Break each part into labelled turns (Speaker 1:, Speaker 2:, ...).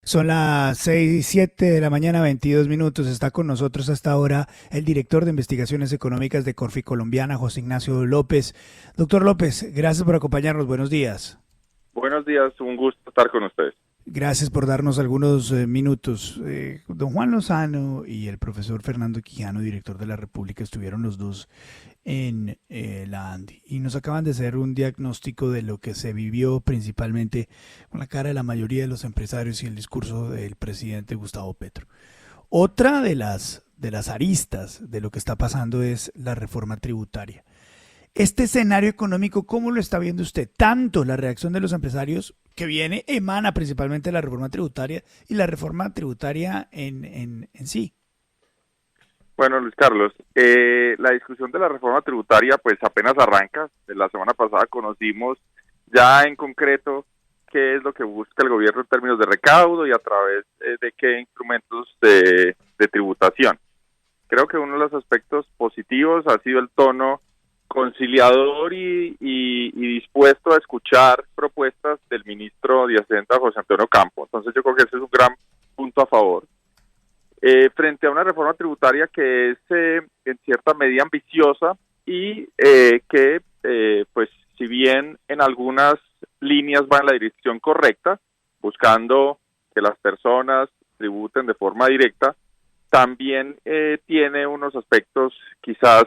Speaker 1: Son las 6:07 de la mañana, 22 minutos. Está con nosotros hasta ahora el director de Investigaciones Económicas de Corfi Colombiana, José Ignacio López. Doctor López, gracias por acompañarnos. Buenos días.
Speaker 2: Buenos días, un gusto estar con ustedes.
Speaker 1: Gracias por darnos algunos minutos. Don Juan Lozano y el profesor Fernando Quijano, director de la República, estuvieron los dos en la ANDI y nos acaban de hacer un diagnóstico de lo que se vivió principalmente con la cara de la mayoría de los empresarios y el discurso del presidente Gustavo Petro. Otra de las aristas de lo que está pasando es la reforma tributaria. Este escenario económico, ¿cómo lo está viendo usted? Tanto la reacción de los empresarios, que emana principalmente de la reforma tributaria y la reforma tributaria en sí.
Speaker 2: Bueno, Luis Carlos, la discusión de la reforma tributaria pues apenas arranca. La semana pasada conocimos ya en concreto qué es lo que busca el gobierno en términos de recaudo y a través de qué instrumentos de tributación. Creo que uno de los aspectos positivos ha sido el tono conciliador y dispuesto a escuchar propuestas del ministro de Hacienda, José Antonio Campo. Entonces yo creo que ese es un gran punto a favor. Frente a una reforma tributaria que es en cierta medida ambiciosa y que, pues, si bien en algunas líneas va en la dirección correcta, buscando que las personas tributen de forma directa, también tiene unos aspectos quizás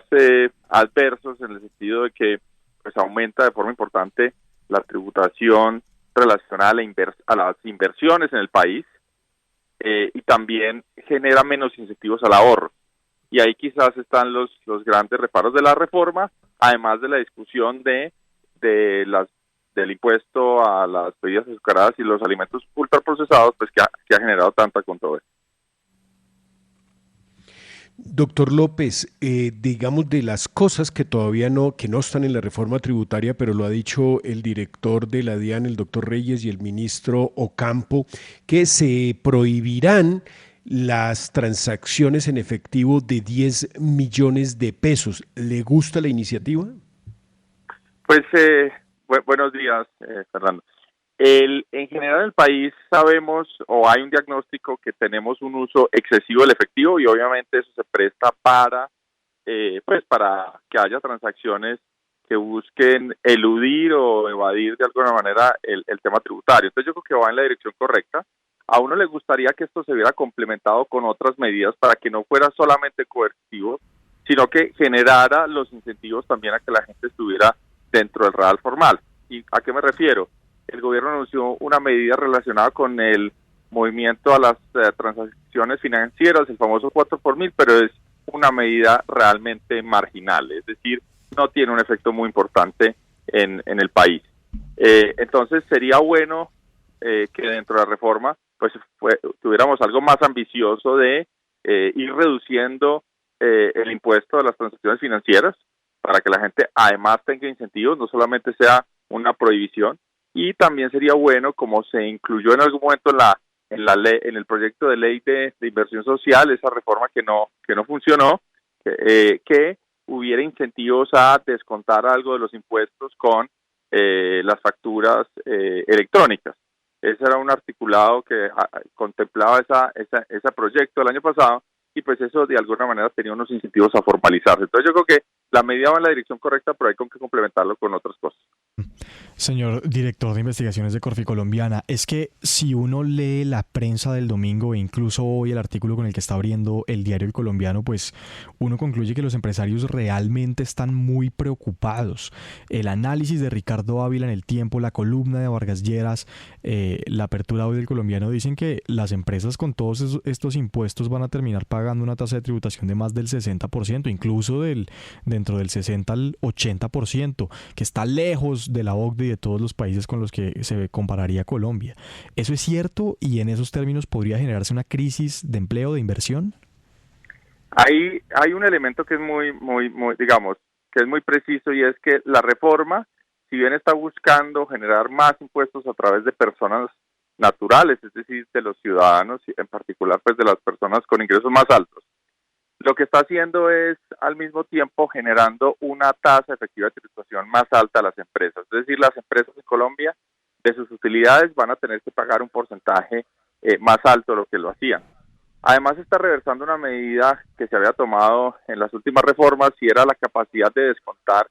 Speaker 2: adversos en el sentido de que pues aumenta de forma importante la tributación relacionada a las inversiones en el país y también genera menos incentivos al ahorro. Y ahí quizás están los grandes reparos de la reforma, además de la discusión del impuesto a las bebidas azucaradas y los alimentos ultraprocesados, pues que ha generado tanta controversia.
Speaker 3: Doctor López, digamos de las cosas que todavía que no están en la reforma tributaria, pero lo ha dicho el director de la DIAN, el doctor Reyes, y el ministro Ocampo, que se prohibirán las transacciones en efectivo de 10 millones de pesos. ¿Le gusta la iniciativa?
Speaker 2: Pues buenos días, Fernando. En general en el país sabemos o hay un diagnóstico que tenemos un uso excesivo del efectivo y obviamente eso se presta para que haya transacciones que busquen eludir o evadir de alguna manera el tema tributario. Entonces yo creo que va en la dirección correcta. A uno le gustaría que esto se viera complementado con otras medidas para que no fuera solamente coercitivo, sino que generara los incentivos también a que la gente estuviera dentro del radar formal. ¿Y a qué me refiero? El gobierno anunció una medida relacionada con el movimiento a las transacciones financieras, el famoso 4 por mil, pero es una medida realmente marginal, es decir, no tiene un efecto muy importante en el país. Entonces sería bueno que dentro de la reforma pues tuviéramos algo más ambicioso de ir reduciendo el impuesto a las transacciones financieras para que la gente además tenga incentivos, no solamente sea una prohibición. Y también sería bueno, como se incluyó en algún momento en la ley, en el proyecto de ley de inversión social, esa reforma que no funcionó, que hubiera incentivos a descontar algo de los impuestos con las facturas electrónicas. Ese era un articulado que contemplaba ese proyecto el año pasado y pues eso de alguna manera tenía unos incentivos a formalizarse. Entonces yo creo que la medida va en la dirección correcta, pero hay que complementarlo con otras cosas.
Speaker 4: Señor director de investigaciones de Corfi Colombiana, es que si uno lee la prensa del domingo e incluso hoy el artículo con el que está abriendo el diario El Colombiano, pues uno concluye que los empresarios realmente están muy preocupados. El análisis de Ricardo Ávila en El Tiempo, la columna de Vargas Lleras, la apertura hoy del Colombiano dicen que las empresas con todos estos impuestos van a terminar pagando una tasa de tributación de más del 60%, incluso dentro del 60 al 80%, que está lejos de la OCDE y de todos los países con los que se compararía Colombia. ¿Eso es cierto y en esos términos podría generarse una crisis de empleo, de inversión?
Speaker 2: Hay un elemento que es muy, digamos, que es muy preciso y es que la reforma, si bien está buscando generar más impuestos a través de personas naturales, es decir, de los ciudadanos, en particular pues de las personas con ingresos más altos, lo que está haciendo es al mismo tiempo generando una tasa efectiva de tributación más alta a las empresas. Es decir, las empresas en Colombia de sus utilidades van a tener que pagar un porcentaje más alto de lo que lo hacían. Además está reversando una medida que se había tomado en las últimas reformas y era la capacidad de descontar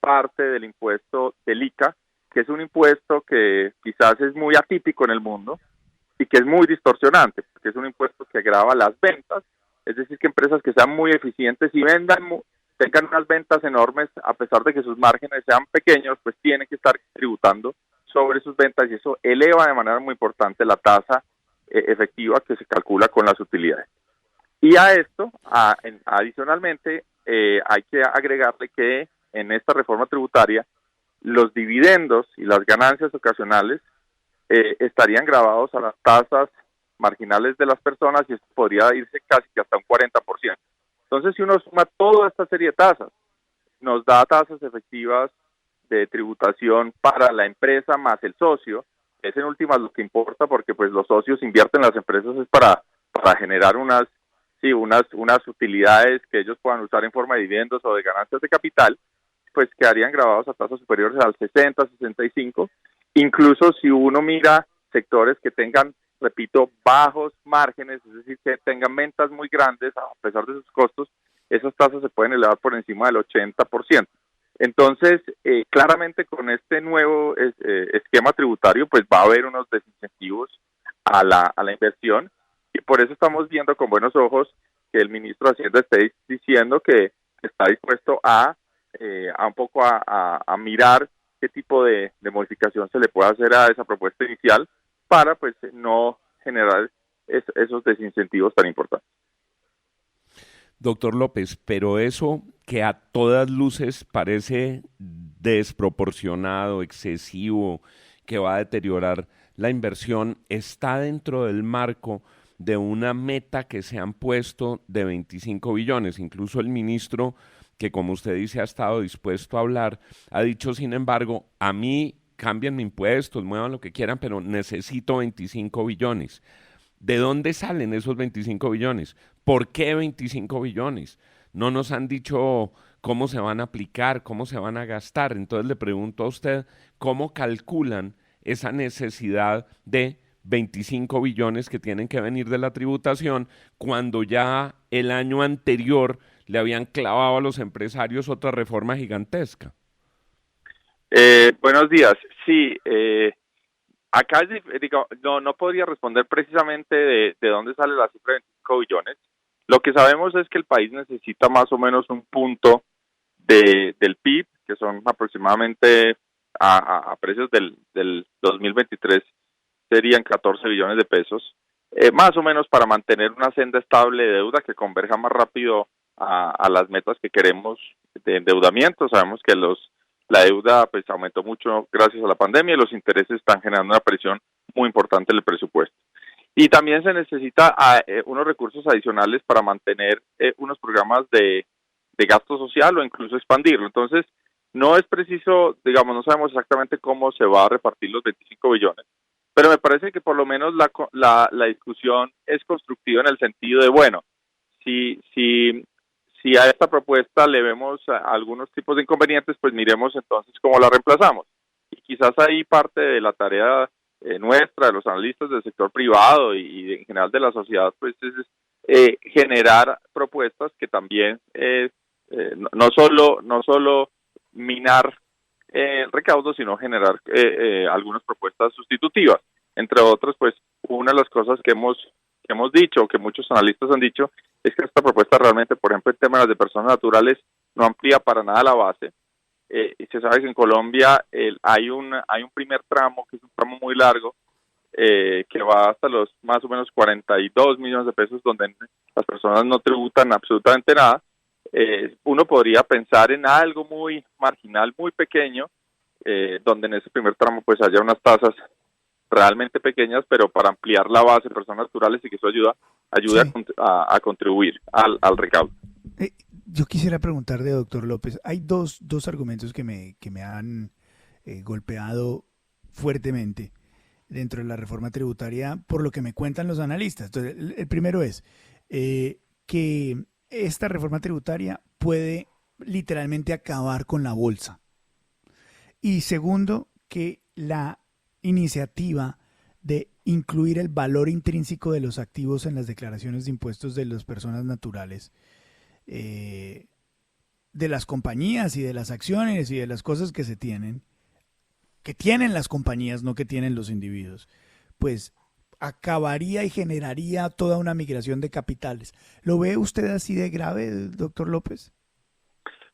Speaker 2: parte del impuesto del ICA, que es un impuesto que quizás es muy atípico en el mundo y que es muy distorsionante, porque es un impuesto que grava las ventas, es decir, que empresas que sean muy eficientes y tengan unas ventas enormes, a pesar de que sus márgenes sean pequeños, pues tienen que estar tributando sobre sus ventas y eso eleva de manera muy importante la tasa efectiva que se calcula con las utilidades. Y a esto, adicionalmente, hay que agregarle que en esta reforma tributaria, los dividendos y las ganancias ocasionales estarían grabados a las tasas marginales de las personas y esto podría irse casi que hasta un 40%. Entonces, si uno suma toda esta serie de tasas, nos da tasas efectivas de tributación para la empresa más el socio, es en últimas lo que importa porque pues los socios invierten en las empresas es para generar unas utilidades que ellos puedan usar en forma de dividendos o de ganancias de capital, pues quedarían grabados a tasas superiores al 60, 65, incluso si uno mira sectores que tengan, repito, bajos márgenes, es decir, que tengan ventas muy grandes a pesar de sus costos, esas tasas se pueden elevar por encima del 80%. Entonces, claramente con este nuevo esquema tributario, pues va a haber unos desincentivos a la inversión y por eso estamos viendo con buenos ojos que el ministro de Hacienda esté diciendo que está dispuesto a un poco a mirar qué tipo de modificación se le puede hacer a esa propuesta inicial para pues no generar esos desincentivos tan importantes.
Speaker 5: Doctor López, pero eso que a todas luces parece desproporcionado, excesivo, que va a deteriorar la inversión, está dentro del marco de una meta que se han puesto de 25 billones. Incluso el ministro, que como usted dice ha estado dispuesto a hablar, ha dicho, sin embargo, a mí cambien mis impuestos, muevan lo que quieran, pero necesito 25 billones. ¿De dónde salen esos 25 billones? ¿Por qué 25 billones? No nos han dicho cómo se van a aplicar, cómo se van a gastar. Entonces le pregunto a usted, ¿cómo calculan esa necesidad de 25 billones que tienen que venir de la tributación cuando ya el año anterior le habían clavado a los empresarios otra reforma gigantesca?
Speaker 2: Buenos días. Sí, acá no podría responder precisamente de dónde sale la cifra de 25 billones. Lo que sabemos es que el país necesita más o menos un punto del PIB, que son aproximadamente a precios del 2023 serían 14 billones de pesos, más o menos para mantener una senda estable de deuda que converja más rápido a las metas que queremos de endeudamiento. Sabemos que la deuda pues aumentó mucho gracias a la pandemia y los intereses están generando una presión muy importante en el presupuesto. Y también se necesita unos recursos adicionales para mantener unos programas de gasto social o incluso expandirlo. Entonces, no es preciso, no sabemos exactamente cómo se va a repartir los 25 billones, pero me parece que por lo menos la discusión es constructiva en el sentido de, bueno, si a esta propuesta le vemos algunos tipos de inconvenientes, pues miremos entonces cómo la reemplazamos. Y quizás ahí parte de la tarea nuestra, de los analistas del sector privado y en general de la sociedad, pues es generar propuestas que también no solo minar el recaudo, sino generar algunas propuestas sustitutivas. Entre otras, pues una de las cosas que hemos dicho, que muchos analistas han dicho, es que esta propuesta realmente, por ejemplo, en temas de personas naturales, no amplía para nada la base. Y se sabe que en Colombia hay un primer tramo, que es un tramo muy largo, que va hasta los más o menos 42 millones de pesos, donde las personas no tributan absolutamente nada. Uno podría pensar en algo muy marginal, muy pequeño, donde en ese primer tramo pues haya unas tasas realmente pequeñas, pero para ampliar la base de personas naturales y que eso ayuda sí. a contribuir al recaudo.
Speaker 1: Yo quisiera preguntarle, doctor López, hay dos argumentos que me han golpeado fuertemente dentro de la reforma tributaria por lo que me cuentan los analistas. Entonces, el primero es que esta reforma tributaria puede literalmente acabar con la bolsa. Y segundo, que la iniciativa de incluir el valor intrínseco de los activos en las declaraciones de impuestos de las personas naturales, de las compañías y de las acciones y de las cosas que tienen las compañías, no que tienen los individuos, pues acabaría y generaría toda una migración de capitales. ¿Lo ve usted así de grave, doctor López?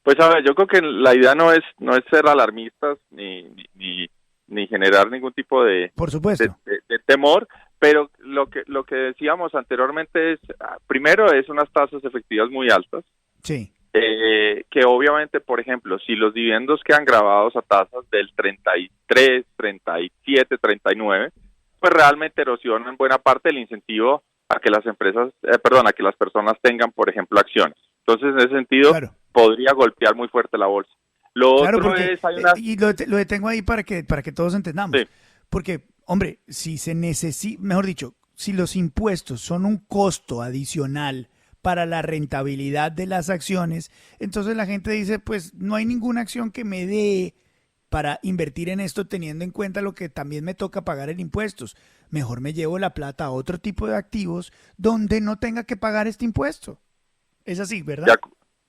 Speaker 2: Pues a ver, yo creo que la idea no es ser alarmistas ni generar ningún tipo
Speaker 1: Por supuesto.
Speaker 2: de temor, pero lo que decíamos anteriormente es, primero, es unas tasas efectivas muy altas.
Speaker 1: Sí.
Speaker 2: Que obviamente, por ejemplo, si los dividendos quedan grabados a tasas del 33, 37, 39, pues realmente erosionan buena parte del incentivo a que las empresas, a que las personas tengan, por ejemplo, acciones. Entonces, en ese sentido,
Speaker 1: Claro.
Speaker 2: Podría golpear muy fuerte la bolsa. Lo
Speaker 1: Claro,
Speaker 2: otro
Speaker 1: porque,
Speaker 2: es, hay una...
Speaker 1: y lo detengo ahí para que todos entendamos.
Speaker 2: Sí.
Speaker 1: Porque, hombre, si se necesita, mejor dicho, si los impuestos son un costo adicional para la rentabilidad de las acciones, entonces la gente dice, pues no hay ninguna acción que me dé para invertir en esto teniendo en cuenta lo que también me toca pagar en impuestos. Mejor me llevo la plata a otro tipo de activos donde no tenga que pagar este impuesto. Es así, ¿verdad?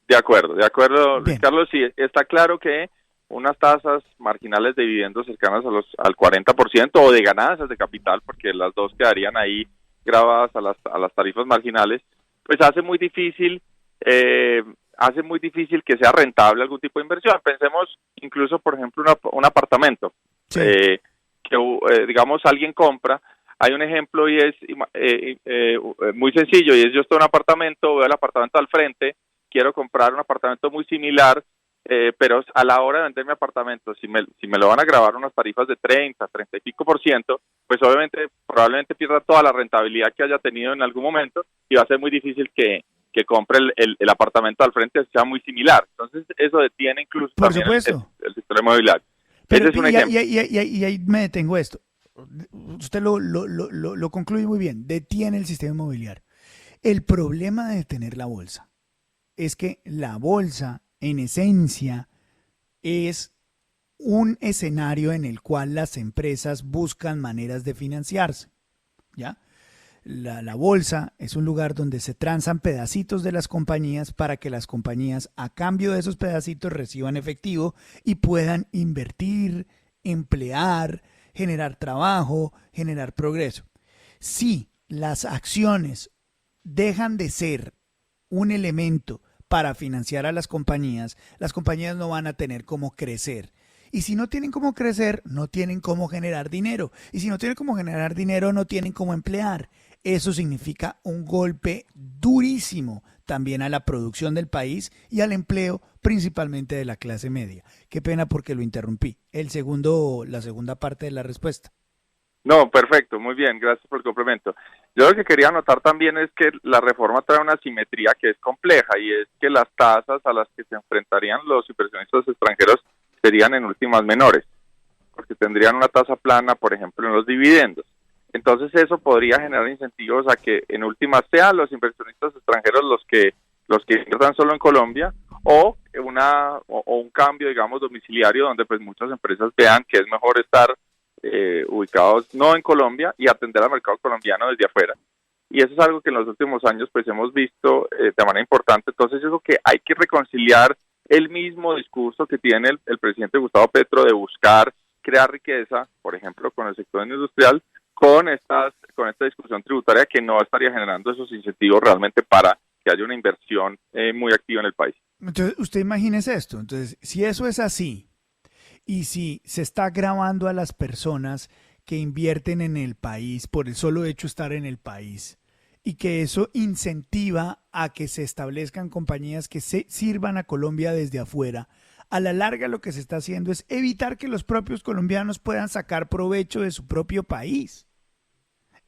Speaker 2: De acuerdo, Luis
Speaker 1: Bien.
Speaker 2: Carlos, sí, está claro que unas tasas marginales de dividendos cercanas al 40% o de ganancias de capital, porque las dos quedarían ahí grabadas a las tarifas marginales, pues hace muy difícil que sea rentable algún tipo de inversión. Pensemos incluso, por ejemplo, un apartamento,
Speaker 1: Sí.
Speaker 2: Digamos, alguien compra. Hay un ejemplo y es muy sencillo, y es: yo estoy en un apartamento, veo el apartamento al frente, quiero comprar un apartamento muy similar, pero a la hora de vender mi apartamento, si me lo van a grabar unas tarifas de 30 y pico por ciento, pues obviamente probablemente pierda toda la rentabilidad que haya tenido en algún momento y va a ser muy difícil que compre el apartamento al frente sea muy similar. Entonces eso detiene incluso
Speaker 1: Por
Speaker 2: también
Speaker 1: supuesto.
Speaker 2: el sector inmobiliario.
Speaker 1: Pero,
Speaker 2: Ese es un ejemplo.
Speaker 1: y ahí me detengo esto. Usted lo concluye muy bien. Detiene el sistema inmobiliario. El problema de detener la bolsa es que la bolsa, en esencia, es un escenario en el cual las empresas buscan maneras de financiarse. ¿Ya? La bolsa es un lugar donde se transan pedacitos de las compañías para que las compañías, a cambio de esos pedacitos, reciban efectivo y puedan invertir, emplear, generar trabajo, generar progreso. Si las acciones dejan de ser un elemento para financiar a las compañías no van a tener cómo crecer. Y si no tienen cómo crecer, no tienen cómo generar dinero. Y si no tienen cómo generar dinero, no tienen cómo emplear. Eso significa un golpe durísimo también a la producción del país y al empleo, principalmente de la clase media. Qué pena porque lo interrumpí. La segunda parte de la respuesta.
Speaker 2: No, perfecto, muy bien, gracias por el complemento. Yo lo que quería anotar también es que la reforma trae una simetría que es compleja, y es que las tasas a las que se enfrentarían los inversionistas extranjeros serían en últimas menores, porque tendrían una tasa plana, por ejemplo, en los dividendos. Entonces eso podría generar incentivos a que en últimas sean los inversionistas extranjeros los que inviertan solo en Colombia, o un cambio, digamos, domiciliario, donde pues muchas empresas vean que es mejor estar ubicados no en Colombia y atender al mercado colombiano desde afuera. Y eso es algo que en los últimos años pues hemos visto de manera importante. Entonces yo creo que hay que reconciliar el mismo discurso que tiene el presidente Gustavo Petro de buscar crear riqueza, por ejemplo, con el sector industrial, con esta discusión tributaria que no estaría generando esos incentivos realmente para que haya una inversión muy activa en el país.
Speaker 1: Entonces, usted imagínese esto. Entonces, si eso es así, y si se está grabando a las personas que invierten en el país por el solo hecho de estar en el país, y que eso incentiva a que se establezcan compañías que se sirvan a Colombia desde afuera, a la larga lo que se está haciendo es evitar que los propios colombianos puedan sacar provecho de su propio país.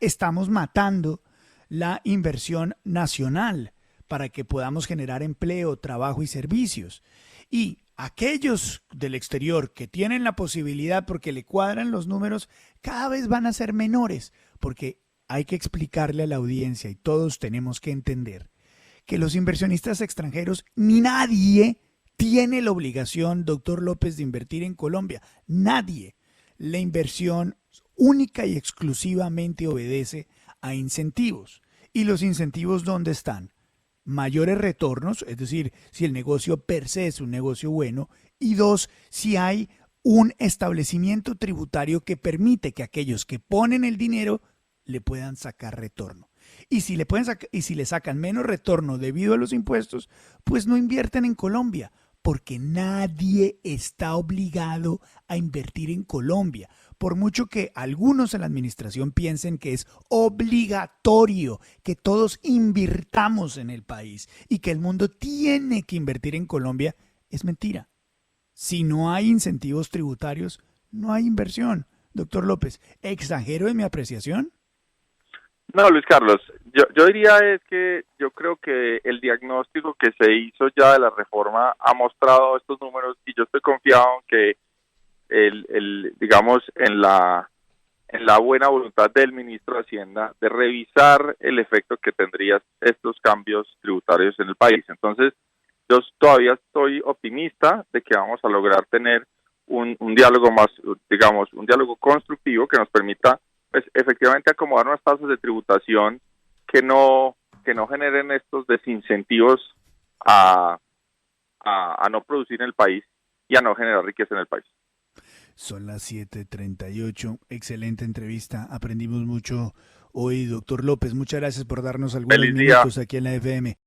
Speaker 1: Estamos matando la inversión nacional para que podamos generar empleo, trabajo y servicios. Y aquellos del exterior que tienen la posibilidad porque le cuadran los números, cada vez van a ser menores, porque hay que explicarle a la audiencia, y todos tenemos que entender, que los inversionistas extranjeros, ni nadie tiene la obligación, doctor López, de invertir en Colombia. Nadie. La inversión única y exclusivamente obedece a incentivos. ¿Y los incentivos dónde están? Mayores retornos, es decir, si el negocio per se es un negocio bueno, y dos, si hay un establecimiento tributario que permite que aquellos que ponen el dinero le puedan sacar retorno. Y si le sacan menos retorno debido a los impuestos, pues no invierten en Colombia, porque nadie está obligado a invertir en Colombia. Por mucho que algunos en la administración piensen que es obligatorio que todos invirtamos en el país y que el mundo tiene que invertir en Colombia, es mentira. Si no hay incentivos tributarios, no hay inversión. Doctor López, ¿exagero en mi apreciación?
Speaker 2: No, Luis Carlos, yo diría es que yo creo que el diagnóstico que se hizo ya de la reforma ha mostrado estos números y yo estoy confiado en que digamos, en la buena voluntad del ministro de Hacienda de revisar el efecto que tendrían estos cambios tributarios en el país. Entonces, yo todavía estoy optimista de que vamos a lograr tener un diálogo más, digamos, un diálogo constructivo que nos permita, pues, efectivamente acomodar unas tasas de tributación que no generen estos desincentivos a no producir en el país y a no generar riqueza en el país.
Speaker 1: Son las 7:38. Excelente entrevista. Aprendimos mucho hoy, doctor López. Muchas gracias por darnos algunos minutos aquí en la FM.